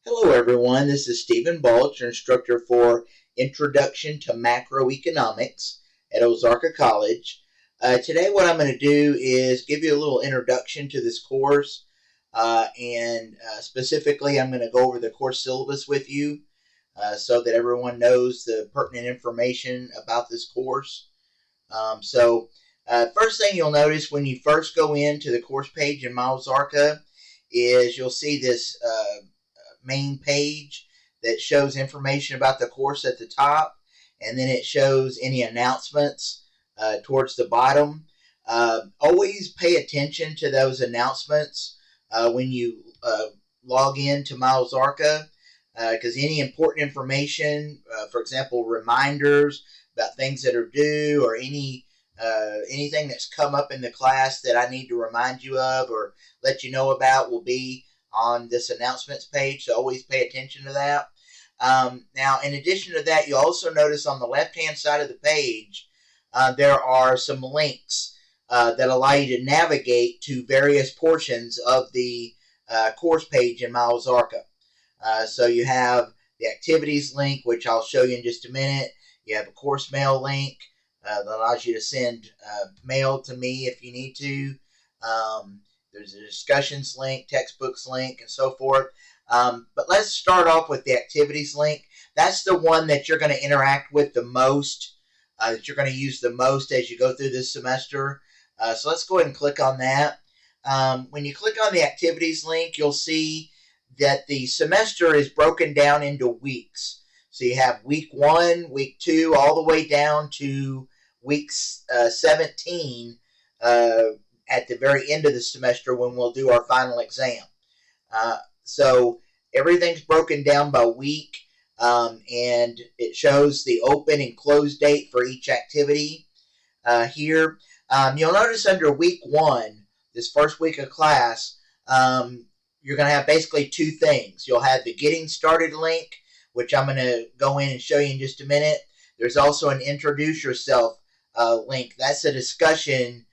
Hello everyone, this is Stephen Balch, your instructor for Introduction to Macroeconomics at Ozarka College. Today what I'm going to do is give you a little introduction to this course, and specifically I'm going to go over the course syllabus with you so that everyone knows the pertinent information about this course. First thing you'll notice when you first go into the course page in Ozarka is you'll see this main page that shows information about the course at the top, and then it shows any announcements towards the bottom. Always pay attention to those announcements when you log into Ozarka, because any important information, for example, reminders about things that are due or anything that's come up in the class that I need to remind you of or let you know about will be on this announcements page, so always pay attention to that. Now, in addition to that, you'll also notice on the left-hand side of the page, there are some links that allow you to navigate to various portions of the course page in Ozarka. So you have the activities link, which I'll show you in just a minute. You have a course mail link that allows you to send mail to me if you need to. There's a discussions link, textbooks link, and so forth. But let's start off with the activities link. That's the one that you're going to interact with the most, that you're going to use the most as you go through this semester. So let's go ahead and click on that. When you click on the activities link, you'll see that the semester is broken down into weeks. So you have week 1, week 2, all the way down to week 17 at the very end of the semester when we'll do our final exam. So everything's broken down by week, and it shows the open and close date for each activity here. You'll notice under week 1, this first week of class, you're going to have basically two things. You'll have the Getting Started link, which I'm going to go in and show you in just a minute. There's also an Introduce Yourself link. That's a discussion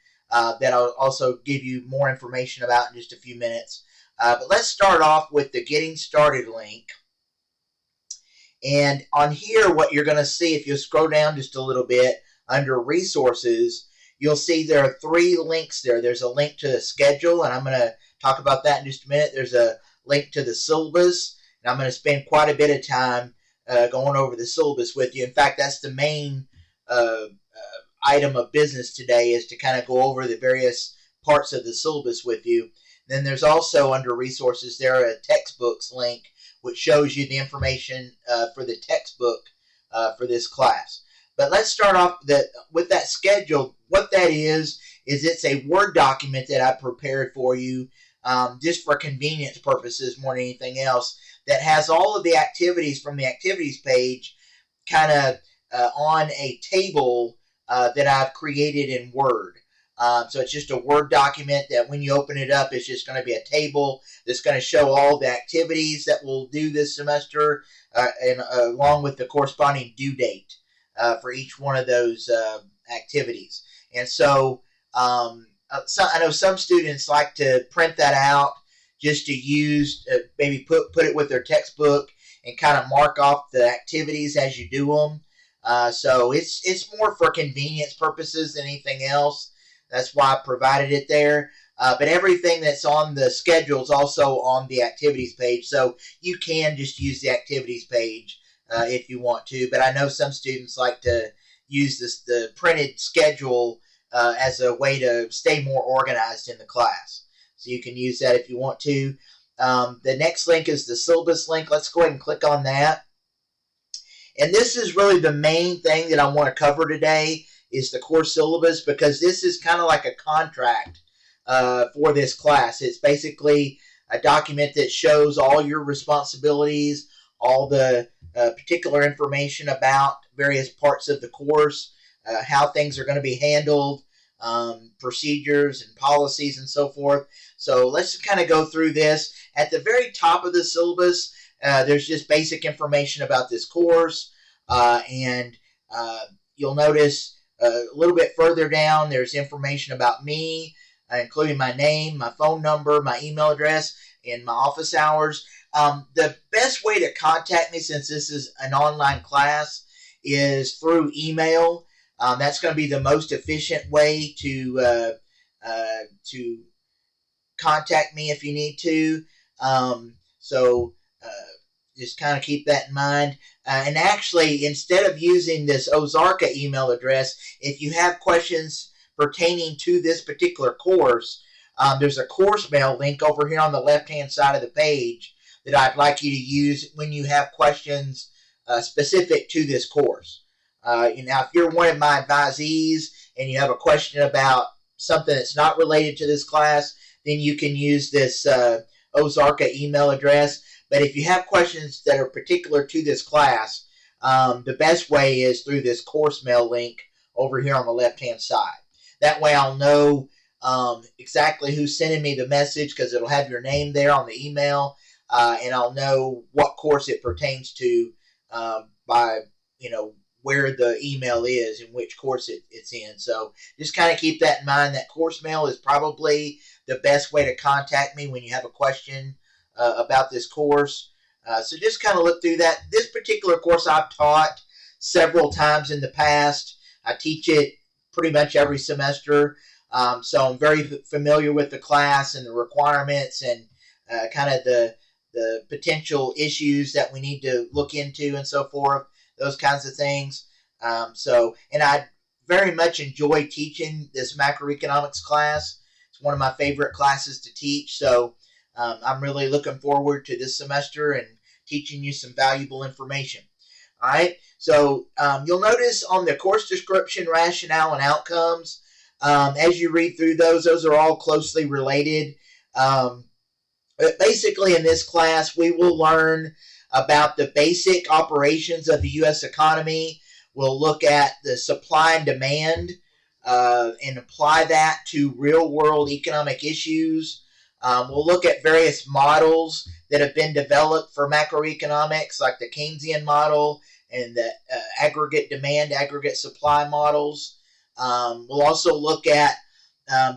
that I'll also give you more information about in just a few minutes. But let's start off with the Getting Started link. And on here, what you're going to see, if you scroll down just a little bit, under Resources, you'll see there are 3 links there. There's a link to the schedule, and I'm going to talk about that in just a minute. There's a link to the syllabus, and I'm going to spend quite a bit of time going over the syllabus with you. In fact, that's the main item of business today, is to kind of go over the various parts of the syllabus with you. Then there's also under Resources there a textbooks link, which shows you the information for the textbook for this class. But let's start off with that schedule. What that is it's a Word document that I prepared for you just for convenience purposes more than anything else, that has all of the activities from the activities page kind of on a table that I've created in Word. So it's just a Word document that when you open it up, it's just going to be a table that's going to show all the activities that we'll do this semester, and along with the corresponding due date for each one of those activities. And so I know some students like to print that out just to use, maybe put it with their textbook and kind of mark off the activities as you do them. So it's more for convenience purposes than anything else. That's why I provided it there. But everything that's on the schedule is also on the activities page. So you can just use the activities page if you want to. But I know some students like to use the printed schedule as a way to stay more organized in the class. So you can use that if you want to. The next link is the syllabus link. Let's go ahead and click on that. And this is really the main thing that I want to cover today, is the course syllabus, because this is kind of like a contract for this class. It's basically a document that shows all your responsibilities, all the particular information about various parts of the course, how things are going to be handled, procedures and policies and so forth. So let's kind of go through this. At the very top of the syllabus, there's just basic information about this course, and you'll notice a little bit further down there's information about me, including my name, my phone number, my email address, and my office hours. The best way to contact me, since this is an online class, is through email. That's going to be the most efficient way to contact me if you need to. So just kind of keep that in mind. And actually, instead of using this Ozarka email address, if you have questions pertaining to this particular course, there's a course mail link over here on the left-hand side of the page that I'd like you to use when you have questions specific to this course. Now, if you're one of my advisees and you have a question about something that's not related to this class, then you can use this Ozarka email address. But if you have questions that are particular to this class, the best way is through this course mail link over here on the left-hand side. That way I'll know exactly who's sending me the message, because it'll have your name there on the email, and I'll know what course it pertains to by, where the email is and which course it's in. So just kind of keep that in mind. That course mail is probably the best way to contact me when you have a question about this course. So just kind of look through that. This particular course I've taught several times in the past. I teach it pretty much every semester. So I'm very familiar with the class and the requirements and kind of the potential issues that we need to look into and so forth, those kinds of things. And I very much enjoy teaching this macroeconomics class. It's one of my favorite classes to teach. So I'm really looking forward to this semester and teaching you some valuable information. All right. So you'll notice on the course description, rationale, and outcomes, as you read through those are all closely related. But basically in this class, we will learn about the basic operations of the U.S. economy. We'll look at the supply and demand and apply that to real-world economic issues. We'll look at various models that have been developed for macroeconomics, like the Keynesian model and the aggregate demand, aggregate supply models. We'll also look at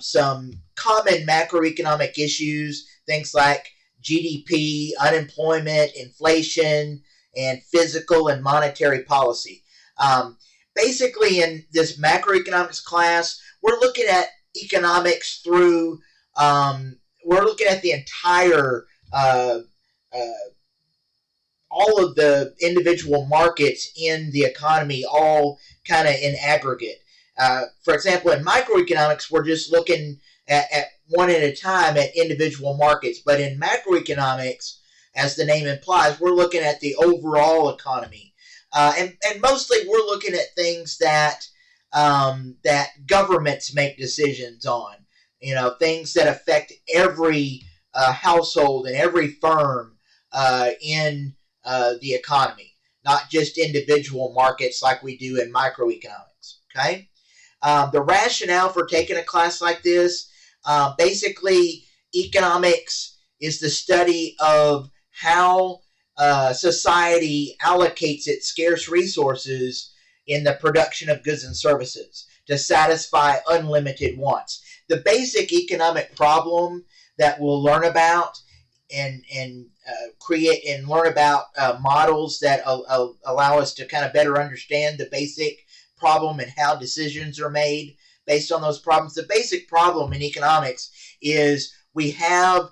some common macroeconomic issues, things like GDP, unemployment, inflation, and fiscal and monetary policy. Basically, in this macroeconomics class, we're looking at economics through, we're looking at the entire, all of the individual markets in the economy, all kind of in aggregate. For example, in microeconomics, we're just looking at one at a time at individual markets. But in macroeconomics, as the name implies, we're looking at the overall economy. And mostly we're looking at things that that governments make decisions on. Things that affect every household and every firm in the economy, not just individual markets like we do in microeconomics. Okay. The rationale for taking a class like this, basically economics is the study of how society allocates its scarce resources in the production of goods and services to satisfy unlimited wants. The basic economic problem that we'll learn about and create and learn about models that allow us to kind of better understand the basic problem and how decisions are made based on those problems. The basic problem in economics is we have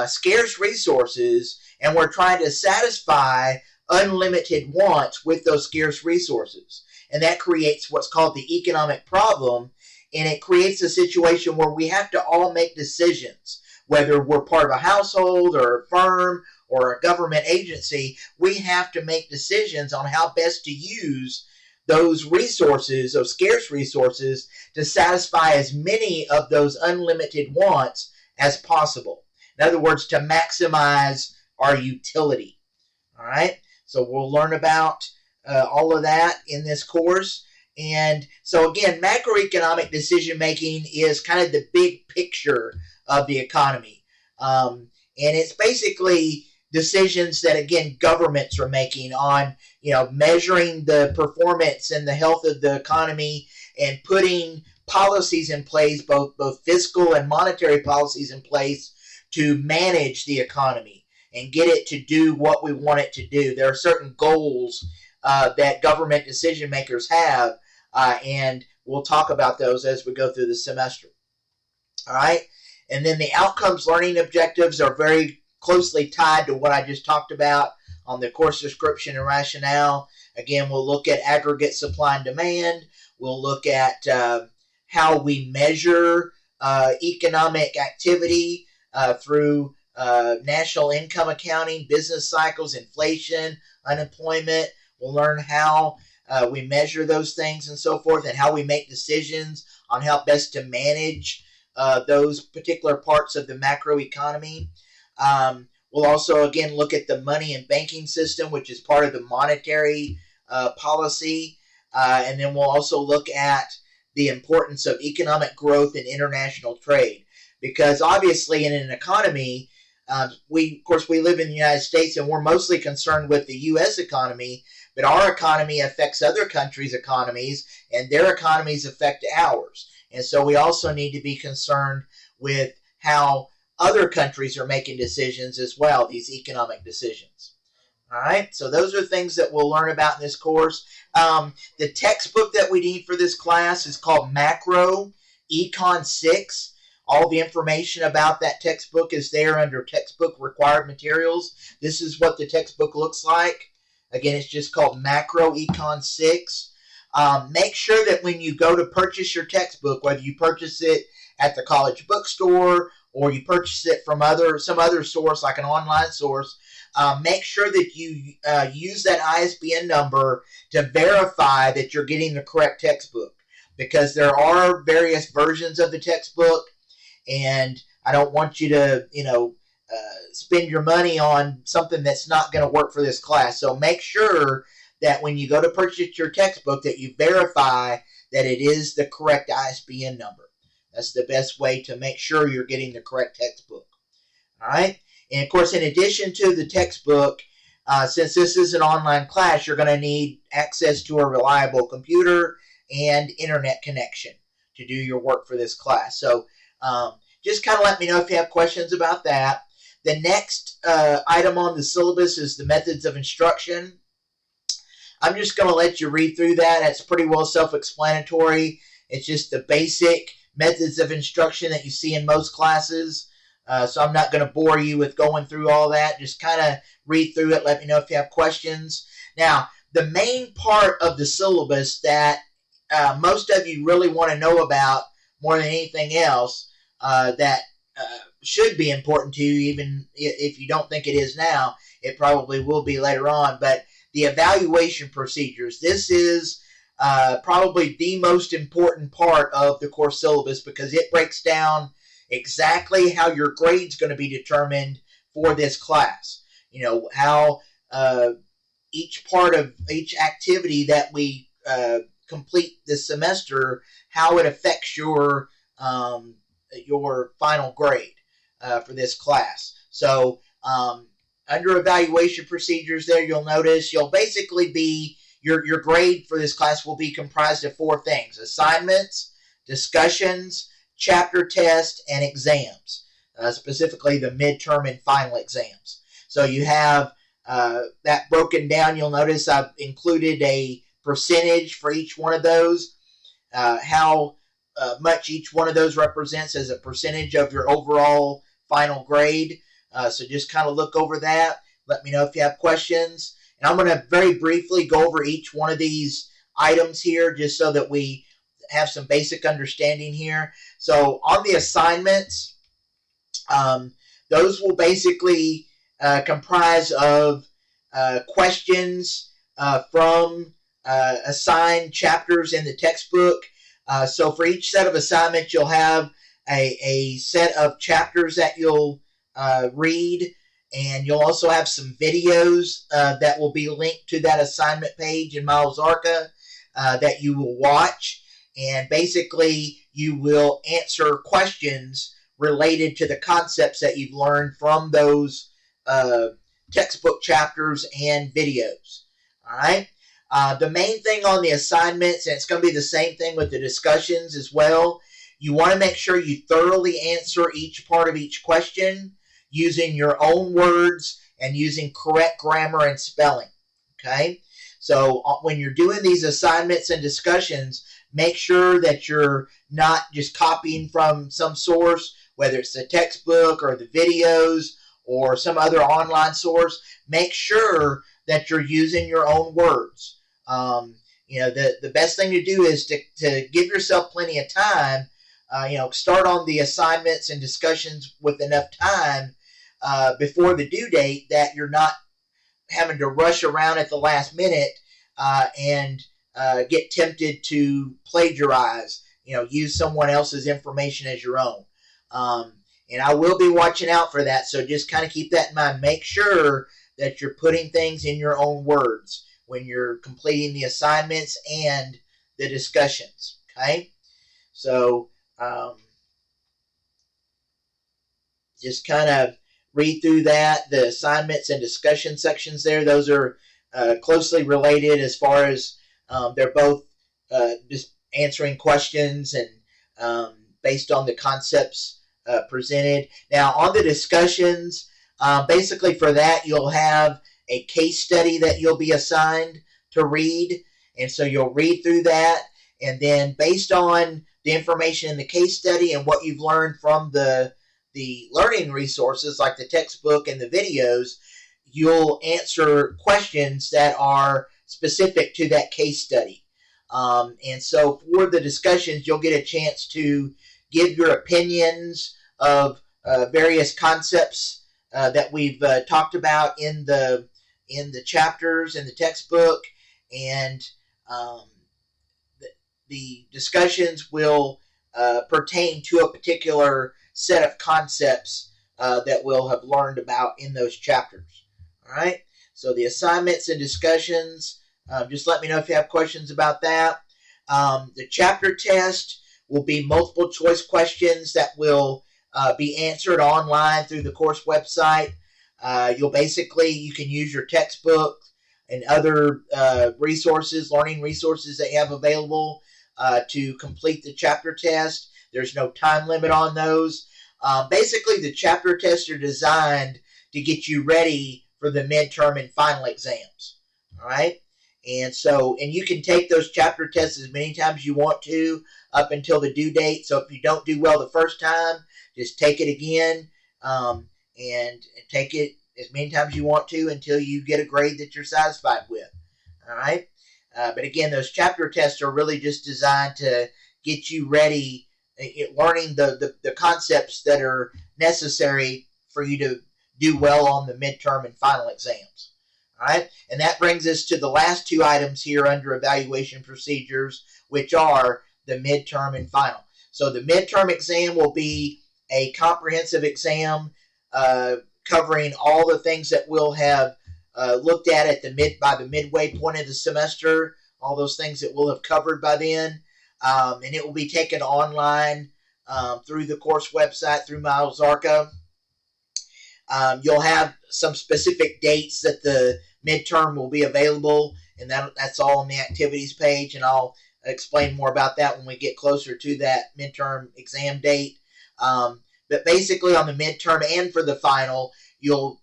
scarce resources and we're trying to satisfy unlimited wants with those scarce resources. And that creates what's called the economic problem, and it creates a situation where we have to all make decisions. Whether we're part of a household or a firm or a government agency, we have to make decisions on how best to use those resources, those scarce resources, to satisfy as many of those unlimited wants as possible. In other words, to maximize our utility. All right? So we'll learn about all of that in this course. And so again, macroeconomic decision making is kind of the big picture of the economy. And it's basically decisions that, again, governments are making on, measuring the performance and the health of the economy and putting policies in place, both fiscal and monetary policies in place to manage the economy. and get it to do what we want it to do. There are certain goals that government decision makers have, and we'll talk about those as we go through the semester. All right, and then the outcomes learning objectives are very closely tied to what I just talked about on the course description and rationale. Again, we'll look at aggregate supply and demand. We'll look at how we measure economic activity through national income accounting, business cycles, inflation, unemployment. We'll learn how we measure those things and so forth, and how we make decisions on how best to manage those particular parts of the macroeconomy. We'll also, again, look at the money and banking system, which is part of the monetary policy. And then we'll also look at the importance of economic growth and international trade. Because obviously in an economy, we live in the United States, and we're mostly concerned with the U.S. economy, but our economy affects other countries' economies, and their economies affect ours. And so we also need to be concerned with how other countries are making decisions as well, these economic decisions. All right, so those are things that we'll learn about in this course. The textbook that we need for this class is called Macro Econ 6. All the information about that textbook is there under textbook required materials. This is what the textbook looks like. Again, it's just called Macro Econ 6. Make sure that when you go to purchase your textbook, whether you purchase it at the college bookstore or you purchase it from some other source like an online source, make sure that you use that ISBN number to verify that you're getting the correct textbook, because there are various versions of the textbook, and I don't want you to, spend your money on something that's not going to work for this class. So make sure that when you go to purchase your textbook that you verify that it is the correct ISBN number. That's the best way to make sure you're getting the correct textbook. All right? And, of course, in addition to the textbook, since this is an online class, you're going to need access to a reliable computer and internet connection to do your work for this class. So just kind of let me know if you have questions about that. The next item on the syllabus is the methods of instruction. I'm just going to let you read through that. It's pretty well self-explanatory. It's just the basic methods of instruction that you see in most classes. So I'm not going to bore you with going through all that. Just kind of read through it. Let me know if you have questions. Now, the main part of the syllabus that most of you really want to know about more than anything else that should be important to you, even if you don't think it is now, it probably will be later on. But the evaluation procedures. This is probably the most important part of the course syllabus, because it breaks down exactly how your grade's going to be determined for this class. How each part of each activity that we complete this semester, how it affects your final grade for this class. So under evaluation procedures there, you'll notice you'll basically be, your grade for this class will be comprised of 4 things: assignments, discussions, chapter test, and exams, specifically the midterm and final exams. So you have that broken down. You'll notice I've included a percentage for each one of those, how much each one of those represents as a percentage of your overall final grade. So just kind of look over that. Let me know if you have questions. And I'm going to very briefly go over each one of these items here just so that we have some basic understanding here. So on the assignments, those will basically comprise of questions from assigned chapters in the textbook. So for each set of assignments, you'll have a set of chapters that you'll read, and you'll also have some videos that will be linked to that assignment page in Miles Arca that you will watch. And basically, you will answer questions related to the concepts that you've learned from those textbook chapters and videos. All right. The main thing on the assignments, and it's going to be the same thing with the discussions as well, you want to make sure you thoroughly answer each part of each question. using your own words and using correct grammar and spelling. Okay? So when you're doing these assignments and discussions, make sure that you're not just copying from some source, whether it's the textbook or the videos or some other online source. Make sure that you're using your own words. The best thing to do is to give yourself plenty of time. Start on the assignments and discussions with enough time before the due date that you're not having to rush around at the last minute and get tempted to plagiarize, use someone else's information as your own. And I will be watching out for that, so just kind of keep that in mind. Make sure that you're putting things in your own words when you're completing the assignments and the discussions, okay? So just kind of read through that, the assignments and discussion sections there. Those are closely related as far as they're both just answering questions and based on the concepts presented. Now, on the discussions, basically for that, you'll have a case study that you'll be assigned to read. And so you'll read through that. And then based on the information in the case study and what you've learned from the learning resources like the textbook and the videos, you'll answer questions that are specific to that case study. And so for the discussions, you'll get a chance to give your opinions of various concepts that we've talked about in the chapters in the textbook, and the discussions will pertain to a particular set of concepts that we'll have learned about in those chapters. All right. So the assignments and discussions, just let me know if you have questions about that. The chapter test will be multiple choice questions that will be answered online through the course website. You can use your textbook and other resources, learning resources that you have available to complete the chapter test. There's no time limit on those. Basically, the chapter tests are designed to get you ready for the midterm and final exams. All right? And you can take those chapter tests as many times as you want to up until the due date. So if you don't do well the first time, just take it again and take it as many times as you want to until you get a grade that you're satisfied with. All right? But again, those chapter tests are really just designed to get you ready, learning the concepts that are necessary for you to do well on the midterm and final exams. All right? And that brings us to the last two items here under evaluation procedures, which are the midterm and final. So the midterm exam will be a comprehensive exam covering all the things that we'll have looked at by the midway point of the semester, all those things that we'll have covered by then. And it will be taken online through the course website, through Miles-Arca. You'll have some specific dates that the midterm will be available, and that's all on the activities page, and I'll explain more about that when we get closer to that midterm exam date. But basically on the midterm and for the final, you'll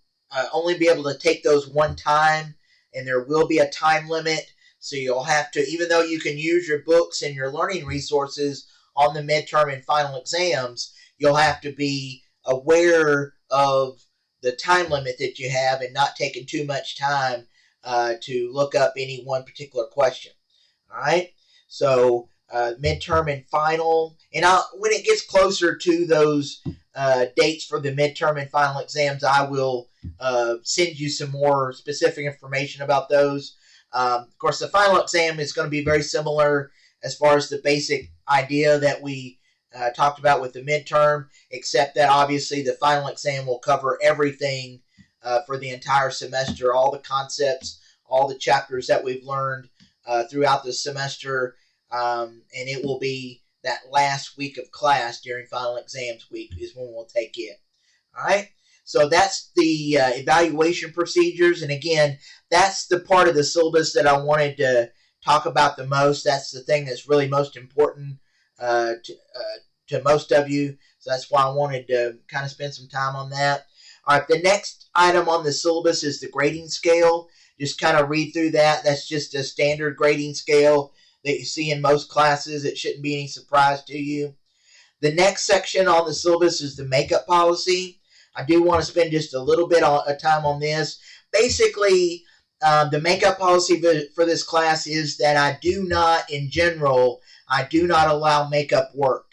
only be able to take those one time, and there will be a time limit. So you'll have to, even though you can use your books and your learning resources on the midterm and final exams, you'll have to be aware of the time limit that you have and not taking too much time to look up any one particular question. All right? So midterm and final, and when it gets closer to those dates for the midterm and final exams, I will send you some more specific information about those. Of course, the final exam is going to be very similar as far as the basic idea that we talked about with the midterm, except that obviously the final exam will cover everything for the entire semester, all the concepts, all the chapters that we've learned throughout the semester, and it will be that last week of class during final exams week is when we'll take it. All right? So that's the evaluation procedures, and again, that's the part of the syllabus that I wanted to talk about the most. That's the thing that's really most important to most of you, so that's why I wanted to kind of spend some time on that. All right, the next item on the syllabus is the grading scale. Just kind of read through that. That's just a standard grading scale that you see in most classes. It shouldn't be any surprise to you. The next section on the syllabus is the makeup policy. I do want to spend just a little bit of time on this. Basically, the makeup policy for this class is that I do not, in general, I do not allow makeup work.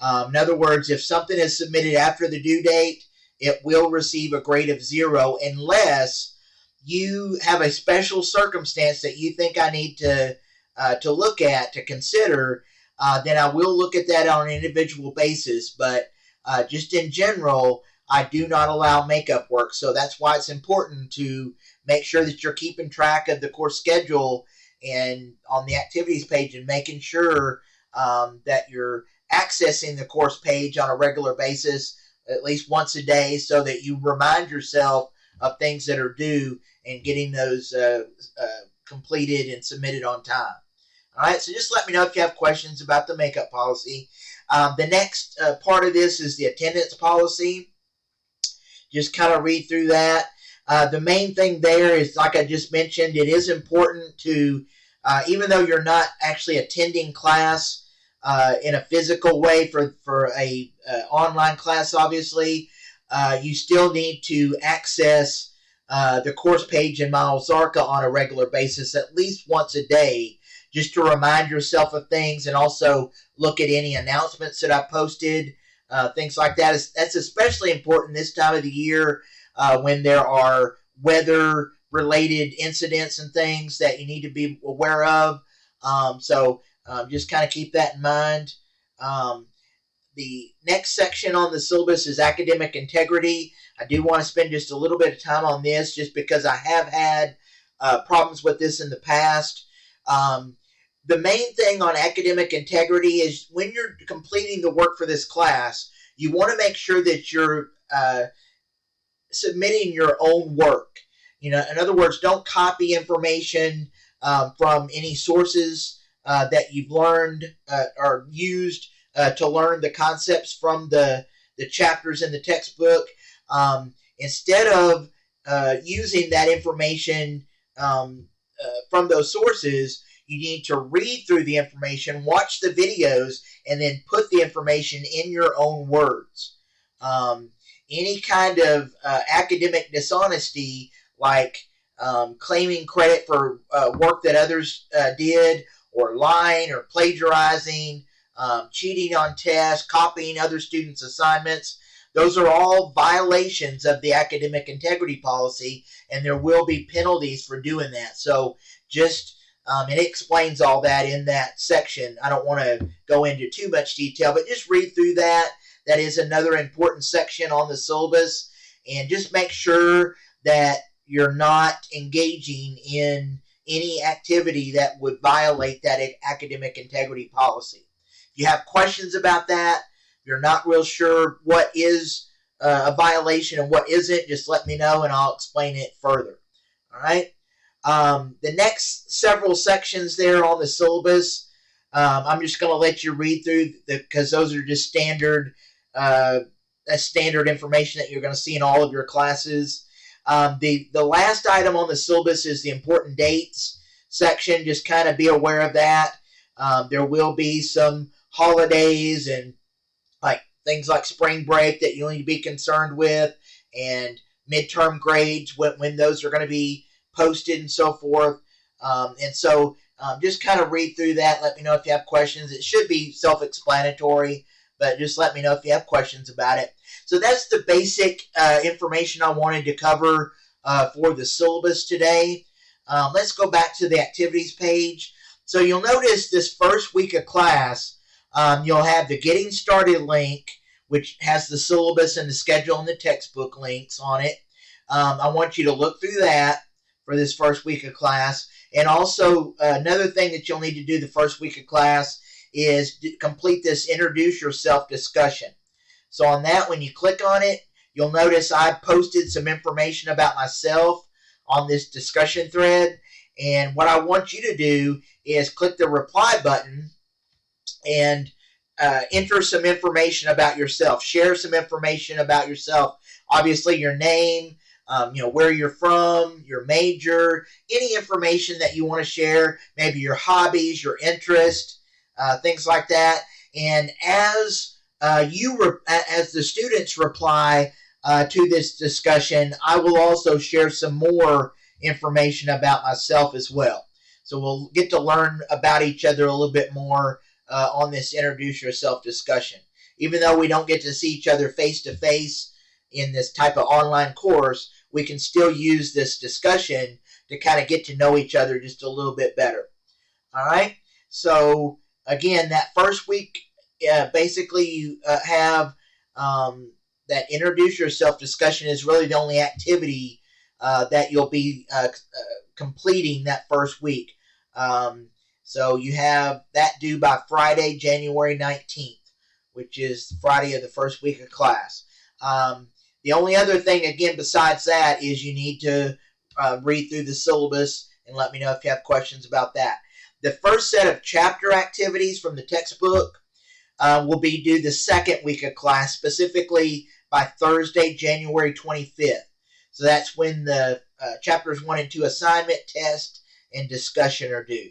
In other words, if something is submitted after the due date, it will receive a grade of 0 unless you have a special circumstance that you think I need to look at, to consider. Then I will look at that on an individual basis. But just in general, I do not allow makeup work. So that's why it's important to make sure that you're keeping track of the course schedule and on the activities page, and making sure that you're accessing the course page on a regular basis, at least once a day, so that you remind yourself of things that are due and getting those completed and submitted on time. All right, so just let me know if you have questions about the makeup policy. The next part of this is the attendance policy. Just kind of read through that. The main thing there is, like I just mentioned, it is important to, even though you're not actually attending class in a physical way for a online class, obviously, you still need to access the course page in MyOzarka on a regular basis, at least once a day, just to remind yourself of things, and also look at any announcements that I posted, things like that. That's especially important this time of the year when there are weather-related incidents and things that you need to be aware of. So just kind of keep that in mind. The next section on the syllabus is academic integrity. I do want to spend just a little bit of time on this, just because I have had problems with this in the past. The main thing on academic integrity is when you're completing the work for this class, you want to make sure that you're submitting your own work. In other words, don't copy information from any sources that you've learned or used to learn the concepts from the chapters in the textbook. Instead of using that information from those sources, you need to read through the information, watch the videos, and then put the information in your own words. Any kind of academic dishonesty, like claiming credit for work that others did, or lying or plagiarizing, cheating on tests, copying other students' assignments, those are all violations of the academic integrity policy, and there will be penalties for doing that. So just, and it explains all that in that section. I don't want to go into too much detail, but just read through that. That is another important section on the syllabus, and just make sure that you're not engaging in any activity that would violate that academic integrity policy. If you have questions about that, you're not real sure what is a violation and what isn't, just let me know and I'll explain it further. All right. The next several sections there on the syllabus, I'm just going to let you read through, because those are just standard information that you're going to see in all of your classes. The last item on the syllabus is the important dates section. Just kind of be aware of that. There will be some holidays and things like spring break that you need to be concerned with, and midterm grades, when those are going to be posted and so forth. And so just kind of read through that. Let me know if you have questions. It should be self-explanatory, but just let me know if you have questions about it. So that's the basic information I wanted to cover for the syllabus today. Let's go back to the activities page. So you'll notice this first week of class, you'll have the Getting Started link, which has the syllabus and the schedule and the textbook links on it. I want you to look through that for this first week of class. And also, another thing that you'll need to do the first week of class is complete this Introduce Yourself discussion. So on that, when you click on it, you'll notice I posted some information about myself on this discussion thread. And what I want you to do is click the reply button and enter some information about yourself. Share some information about yourself. Obviously, your name, where you're from, your major, any information that you want to share, maybe your hobbies, your interest, things like that. And as as the students reply to this discussion, I will also share some more information about myself as well. So we'll get to learn about each other a little bit more on this Introduce Yourself discussion. Even though we don't get to see each other face to face in this type of online course, we can still use this discussion to kind of get to know each other just a little bit better. All right? So, again, that first week, basically you have that Introduce Yourself discussion is really the only activity that you'll be completing that first week. So you have that due by Friday, January 19th, which is Friday of the first week of class. The only other thing, again, besides that is you need to read through the syllabus and let me know if you have questions about that. The first set of chapter activities from the textbook will be due the second week of class, specifically by Thursday, January 25th. So that's when the chapters 1 and 2 assignment, test, and discussion are due.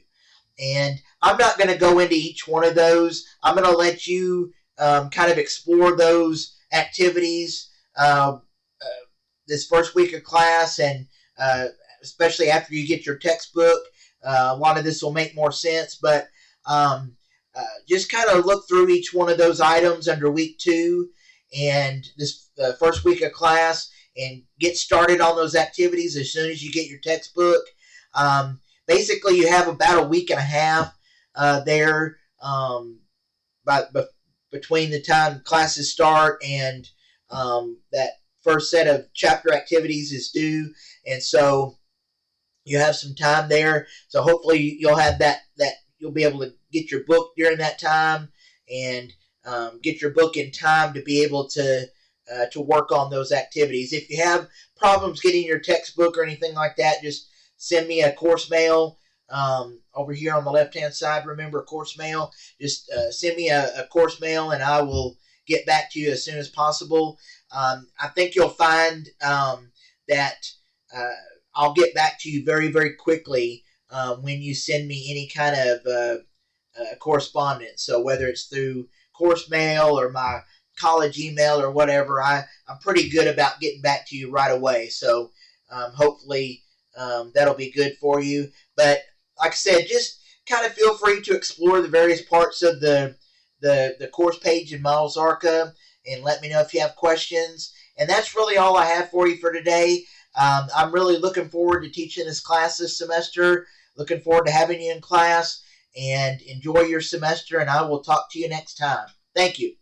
And I'm not going to go into each one of those. I'm going to let you kind of explore those activities this first week of class, and especially after you get your textbook. A lot of this will make more sense, but just kind of look through each one of those items under week 2 and this first week of class and get started on those activities as soon as you get your textbook. Basically, you have about a week and a half there between the time classes start and that first set of chapter activities is due. And so you have some time there. So hopefully you'll have that you'll be able to get your book during that time and get your book in time to be able to work on those activities. If you have problems getting your textbook or anything like that, just send me a course mail over here on the left-hand side. Remember, course mail. Just send me a course mail, and I will get back to you as soon as possible. I think you'll find that I'll get back to you very, very quickly when you send me any kind of correspondence. So whether it's through course mail or my college email or whatever, I'm pretty good about getting back to you right away. So hopefully that'll be good for you. But like I said, just kind of feel free to explore the various parts of the course page in Models ARCA and let me know if you have questions. And that's really all I have for you for today. I'm really looking forward to teaching this class this semester. Looking forward to having you in class, and enjoy your semester, and I will talk to you next time. Thank you.